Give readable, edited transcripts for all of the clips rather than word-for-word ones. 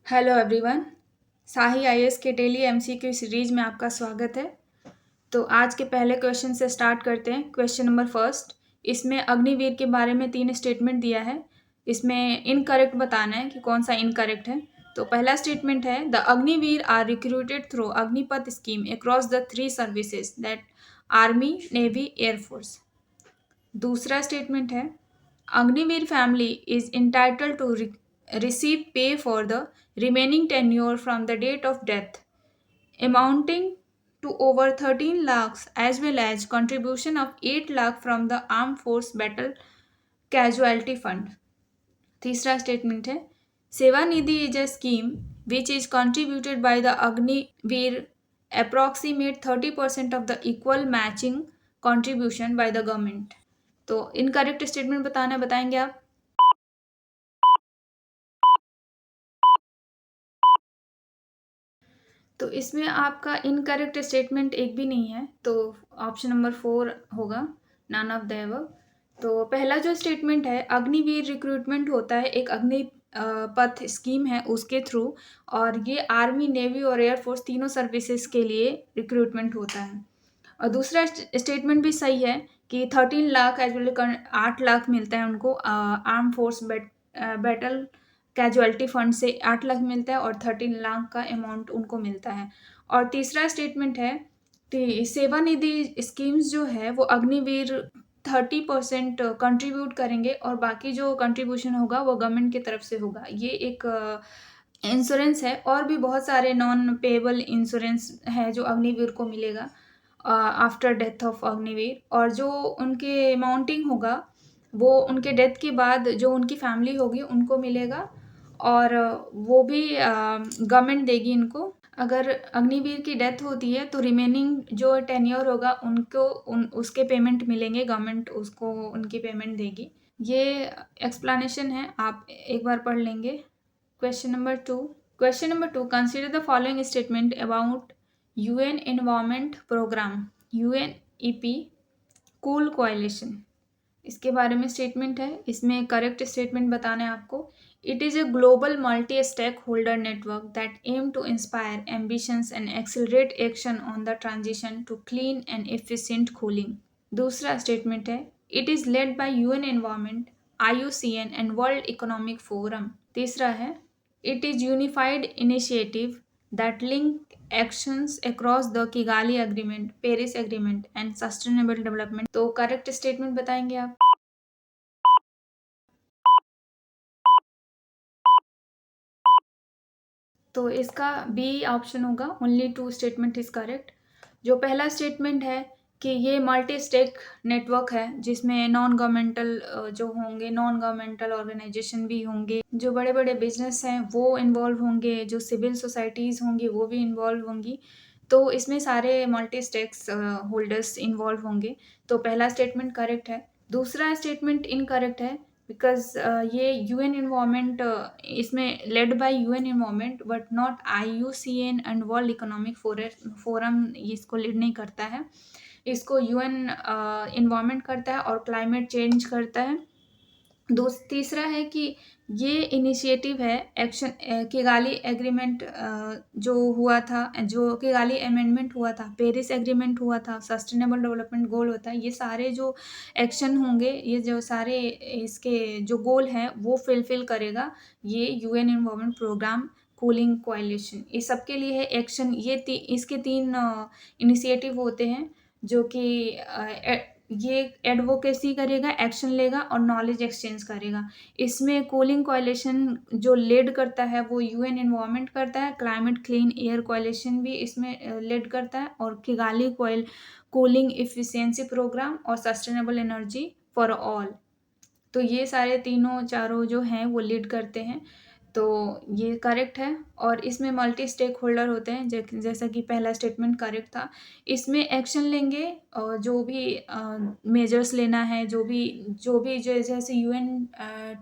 Hello everyone. Sahi IAS के daily MCQ series में आपका स्वागत है। तो आज के पहले क्वेश्चन से स्टार्ट करते हैं। क्वेश्चन नंबर फर्स्ट, इसमें अग्निवीर के बारे में 3 स्टेटमेंट दिया है। इसमें इनकरेक्ट बताना है कि कौन सा इनकरेक्ट है। तो पहला स्टेटमेंट है, the Agniveer are recruited through Agnipath scheme across the 3 services that army, navy, air force. दूसरा स्टेटमेंट है, Agniveer family is entitled to receive pay for the remaining tenure from the date of death, amounting to over 13 lakhs, as well as contribution of 8 lakh from the Armed Force Battle Casualty Fund. तीसरा statement है, Seva Nidhi is a scheme which is contributed by the Agniveer approximate 30% of the equal matching contribution by the government. तो incorrect statement बताएंगे आप। तो इसमें आपका incorrect statement एक भी नहीं है, तो ऑप्शन नंबर 4 होगा, नन ऑफ द अबव। तो पहला जो स्टेटमेंट है, अग्निवीर रिक्रूटमेंट होता है एक अग्नि पथ स्कीम है उसके थ्रू, और ये आर्मी, नेवी और एयरफोर्स तीनों सर्विसेज के लिए रिक्रूटमेंट होता है। और दूसरा स्टेटमेंट भी सही है कि 13 लाख एज वेल 8 लाख मिलता है उनको arm force battle casualty fund से 8 लाख मिलता है और 13 लाख का अमाउंट उनको मिलता है। और तीसरा स्टेटमेंट है कि सेवा निधि स्कीम्स जो है वो अग्निवीर 30% कंट्रीब्यूट करेंगे और बाकी जो कंट्रीब्यूशन होगा वो गवर्नमेंट की तरफ से होगा। ये एक इंश्योरेंस है, और भी बहुत सारे नॉन पेएबल इंश्योरेंस है जो अग्निवीर को मिलेगा आफ्टर डेथ ऑफ अग्निवीर, और जो उनके अमाउंटिंग होगा वो उनके डेथ के बाद जो उनकी फैमिली होगी उनको मिलेगा, और वो भी गवर्नमेंट देगी इनको। अगर अग्निवीर की डेथ होती है तो रिमेनिंग जो टेन्योर होगा उनको उसके पेमेंट मिलेंगे, गवर्नमेंट उसको उनकी पेमेंट देगी। ये एक्सप्लेनेशन है, आप एक बार पढ़ लेंगे। Question number two, consider the following statement about UN environment programme UNEP cool coalition. इसके बारे में स्टेटमेंट है, इसमें करेक्ट स्टेटमेंट बताना है आपको। It is a global multi stakeholder network that aim to inspire ambitions and accelerate action on the transition to clean and efficient cooling. दूसरा statement है, it is led by UN environment, IUCN and world economic forum. तीसरा है, it is unified initiative that link actions across the Kigali Agreement, Paris Agreement and Sustainable Development। तो correct statement बताएंगे आप। तो इसका B option होगा, only 2 statement is correct. जो पहला स्टेटमेंट है कि ये मल्टी स्टेक नेटवर्क है जिसमें नॉन गवर्नमेंटल जो होंगे, नॉन गवर्नमेंटल ऑर्गेनाइजेशन भी होंगे, जो बड़े बड़े बिजनेस हैं वो इन्वॉल्व होंगे, जो सिविल सोसाइटीज़ होंगी वो भी इन्वॉल्व होंगी। तो इसमें सारे मल्टी स्टेक्स होल्डर्स इन्वॉल्व होंगे। तो पहला स्टेटमेंट करेक्ट है। दूसरा स्टेटमेंट इनकरेक्ट है, बिकॉज ये यूएन इन्वायरमेंट इसमें lead by UN environment but not IUCN and world economic forum इसको लीड नहीं करता है। इसको यूएन इन्वायरमेंट करता है और क्लाइमेट चेंज करता है। तीसरा है कि ये इनिशिएटिव है एक्शन किगाली एग्रीमेंट जो हुआ था, जो किगाली अमेंडमेंट हुआ था, पेरिस एग्रीमेंट हुआ था, सस्टेनेबल डेवलपमेंट गोल होता है, ये सारे जो एक्शन होंगे, ये जो सारे इसके जो गोल हैं वो फुलफिल करेगा ये यूएन एनवायरनमेंट प्रोग्राम कूलिंग कोalition। इस सब के लिए है एक्शन। ये इसके 3 इनिशिएटिव होते हैं जो कि ये एडवोकेसी करेगा, एक्शन लेगा और नॉलेज एक्सचेंज करेगा। इसमें कूलिंग कोalition जो लीड करता है वो यूएन एनवायरनमेंट करता है, क्लाइमेट क्लीन एयर कोalition भी इसमें लीड करता है, और किगाली कूलिंग इफिशिएंसी प्रोग्राम और सस्टेनेबल एनर्जी फॉर ऑल। तो ये सारे तीनों चारों जो हैं वो लीड करते हैं। तो ये करेक्ट है, और इसमें मल्टी स्टेक होल्डर होते हैं जैसा कि पहला स्टेटमेंट करेक्ट था। इसमें एक्शन लेंगे और जो भी मेजर्स लेना है, जो भी जैसे यूएन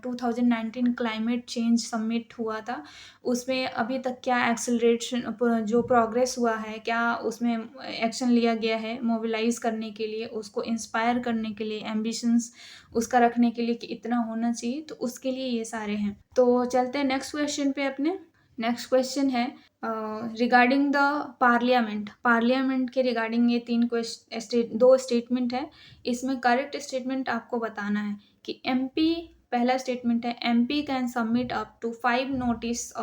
2019 क्लाइमेट चेंज समिट हुआ था, उसमें अभी तक क्या एक्सेलरेशन जो प्रोग्रेस हुआ है, क्या उसमें एक्शन लिया गया है मोबिलाइज करने के लिए, उसको इंस्पायर करने के लिए, एम्बिशंस उसका रखने के लिए कि इतना होना चाहिए, तो उसके लिए ये सारे हैं। तो चलते हैं नेक्स्ट क्वेश्चन पे अपने। नेक्स्ट क्वेश्चन है रिगार्डिंग द पार्लियामेंट के रिगार्डिंग ये दो स्टेटमेंट है। इसमें करेक्ट स्टेटमेंट आपको बताना है कि एमपी, पहला स्टेटमेंट है MP can submit up to 5 notices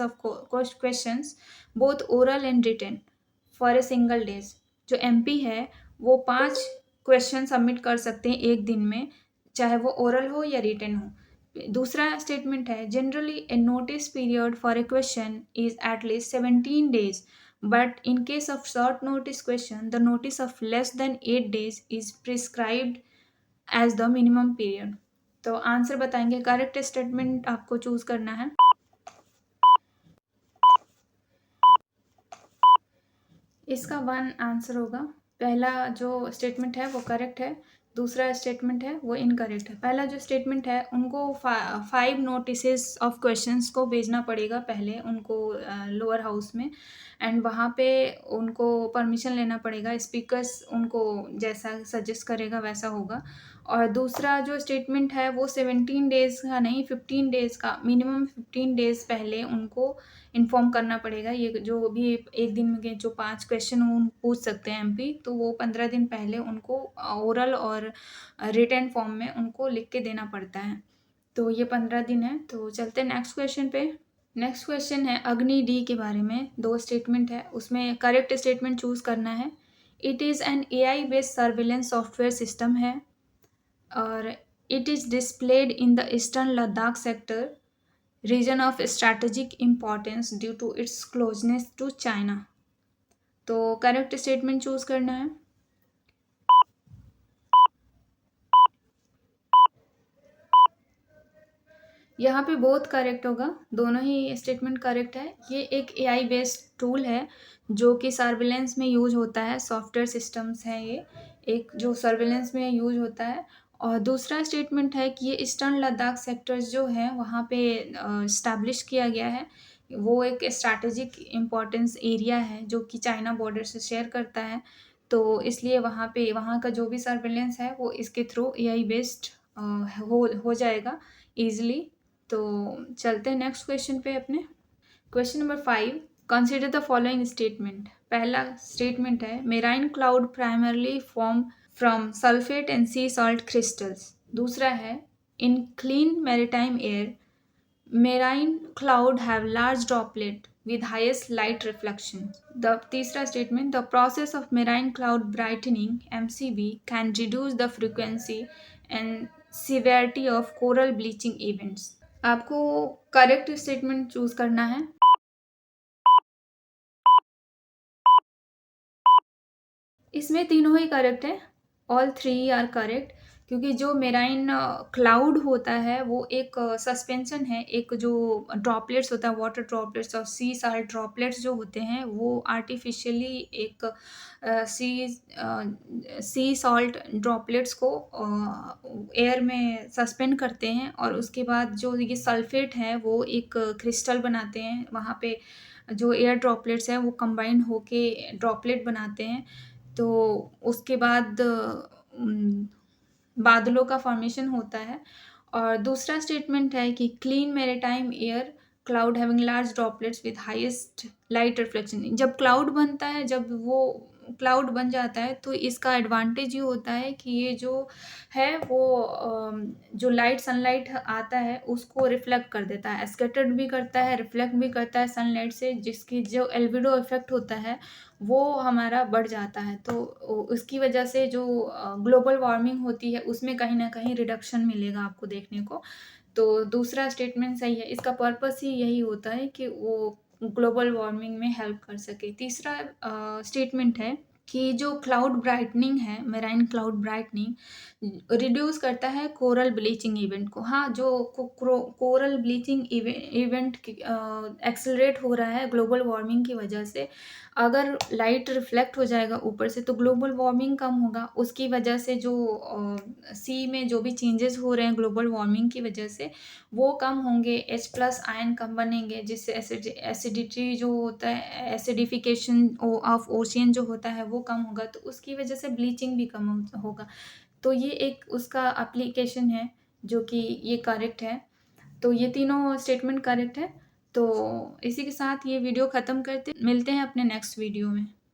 of questions both oral and written for a single days. जो एमपी है वो 5 क्वेश्चन सबमिट कर सकते हैं एक दिन में, चाहे वो ओरल हो या रिटन हो। दूसरा स्टेटमेंट है generally a notice period for a question is at least 17 days, but in case of short notice question the notice of less than 8 days is prescribed as the minimum period. तो answer बताएंगे, correct statement आपको choose करना है। इसका 1 answer होगा। पहला जो statement है वो करेक्ट है, दूसरा स्टेटमेंट है वो इनकरेक्ट है। पहला जो स्टेटमेंट है उनको 5 नोटिसेस ऑफ क्वेश्चंस को भेजना पड़ेगा पहले उनको लोअर हाउस में, एंड वहाँ पे उनको परमिशन लेना पड़ेगा, स्पीकर्स उनको जैसा सजेस्ट करेगा वैसा होगा। और दूसरा जो स्टेटमेंट है वो 17 डेज़ का नहीं, 15 डेज़ का, मिनिमम 15 डेज़ पहले उनको इन्फॉर्म करना पड़ेगा। ये जो भी एक दिन में जो 5 क्वेश्चन वो पूछ सकते हैं एमपी, तो वो 15 दिन पहले उनको ओरल और रिटन फॉर्म में उनको लिख के देना पड़ता है। तो ये 15 दिन है। तो चलते हैं नेक्स्ट क्वेश्चन पे। नेक्स्ट क्वेश्चन है अग्नि डी के बारे में। 2 स्टेटमेंट है, उसमें करेक्ट स्टेटमेंट चूज करना है। It is an AI based surveillance software system है और it is displayed in the eastern Ladakh sector, region of strategic importance due to its closeness to China. तो करेक्ट स्टेटमेंट चूज करना है। यहाँ पे बहुत करेक्ट होगा, दोनों ही स्टेटमेंट करेक्ट है। ये एक एआई बेस्ड टूल है जो कि सर्विलेंस में यूज होता है, सॉफ्टवेयर सिस्टम्स है ये एक जो सर्विलेंस में यूज होता है। और दूसरा स्टेटमेंट है कि ये ईस्टर्न लद्दाख सेक्टर्स जो है वहाँ पे इस्टेब्लिश किया गया है। वो एक स्ट्रैटेजिक इम्पोर्टेंस एरिया है जो कि चाइना बॉर्डर से शेयर करता है, तो इसलिए वहाँ पे वहाँ का जो भी सर्विलेंस है वो इसके थ्रू एआई बेस्ड हो जाएगा ईजिली। तो चलते हैं नेक्स्ट क्वेश्चन पे अपने। Question number 5, consider the following statement. पहला स्टेटमेंट है marine cloud primarily form from sulphate and C salt crystals. दूसरा है in clean maritime air marine cloud have large droplet with highest light reflection. The तीसरा statement, the process of marine cloud brightening (MCB) can reduce the frequency and severity of coral bleaching events. आपको correct statement choose करना है। इसमें तीनों ही correct है, all 3 are correct, क्योंकि जो marine cloud होता है वो एक सस्पेंशन है, एक जो ड्रॉपलेट्स होता है, वाटर ड्रॉपलेट्स और सी साल्ट ड्रॉपलेट्स जो होते हैं वो आर्टिफिशियली एक सी सॉल्ट ड्रॉपलेट्स को एयर में सस्पेंड करते हैं, और उसके बाद जो ये सल्फेट है वो एक क्रिस्टल बनाते हैं। वहाँ पे जो एयर ड्रॉपलेट्स हैं वो कंबाइन होके ड्रॉपलेट बनाते हैं। तो उसके बाद बादलों का फॉर्मेशन होता है। और दूसरा स्टेटमेंट है कि clean maritime air cloud having large droplets with highest light reflection. जब क्लाउड बनता है, जब वो क्लाउड बन जाता है, तो इसका एडवांटेज ये होता है कि ये जो है वो जो लाइट सनलाइट आता है उसको रिफ्लेक्ट कर देता है, स्कैटर्ड भी करता है, रिफ्लेक्ट भी करता है सनलाइट से, जिसकी जो एल्बिडो इफेक्ट होता है वो हमारा बढ़ जाता है। तो उसकी वजह से जो ग्लोबल वार्मिंग होती है उसमें कहीं न कहीं रिडक्शन मिलेगा आपको देखने को। तो दूसरा स्टेटमेंट सही है, इसका पर्पस ही यही होता है कि वो ग्लोबल वार्मिंग में हेल्प कर सके। तीसरा स्टेटमेंट है कि जो क्लाउड ब्राइटनिंग है, मेराइन क्लाउड ब्राइटनिंग रिड्यूस करता है कोरल ब्लीचिंग इवेंट को। हाँ, जो कोरल ब्लीचिंग इवेंट एक्सेलरेट हो रहा है ग्लोबल वार्मिंग की वजह से, अगर लाइट रिफ्लेक्ट हो जाएगा ऊपर से तो ग्लोबल वार्मिंग कम होगा। उसकी वजह से जो सी में जो भी चेंजेस हो रहे हैं ग्लोबल वार्मिंग की वजह से वो कम होंगे, H+ आयन कम बनेंगे, जिससे एसिडिटी जो होता है, एसिडिफिकेशन ऑफ ओशियन जो होता है वो कम होगा, तो उसकी वजह से ब्लीचिंग भी कम होगा। तो ये एक उसका एप्लीकेशन है जो कि ये करेक्ट है। तो ये तीनों स्टेटमेंट करेक्ट है। तो इसी के साथ ये वीडियो ख़त्म करते मिलते हैं अपने नेक्स्ट वीडियो में।